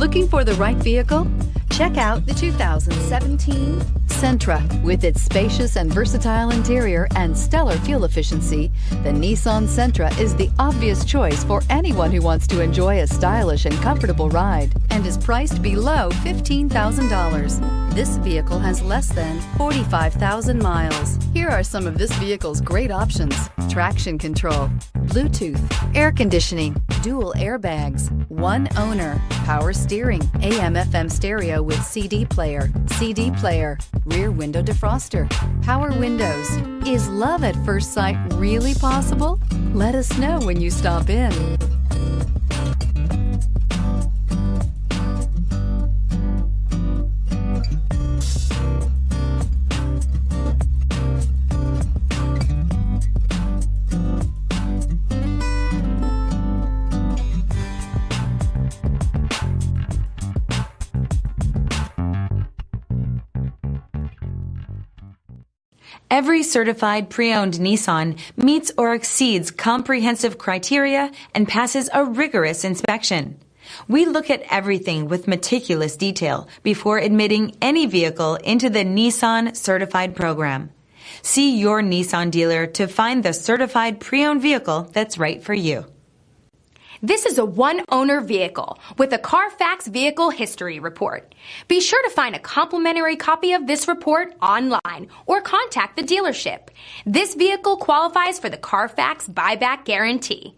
Looking for the right vehicle? Check out the 2017 Sentra. With its spacious and versatile interior and stellar fuel efficiency, the Nissan Sentra is the obvious choice for anyone who wants to enjoy a stylish and comfortable ride and is priced below $15,000. This vehicle has less than 45,000 miles. Here are some of this vehicle's great options: traction control, Bluetooth, air conditioning, dual airbags, one owner, power steering, AM/FM stereo with CD player, rear window defroster, power windows. Is love at first sight really possible? Let us know when you stop in. Every certified pre-owned Nissan meets or exceeds comprehensive criteria and passes a rigorous inspection. We look at everything with meticulous detail before admitting any vehicle into the Nissan Certified Program. See your Nissan dealer to find the certified pre-owned vehicle that's right for you. This is a one-owner vehicle with a Carfax Vehicle History Report. Be sure to find a complimentary copy of this report online or contact the dealership. This vehicle qualifies for the Carfax Buyback Guarantee.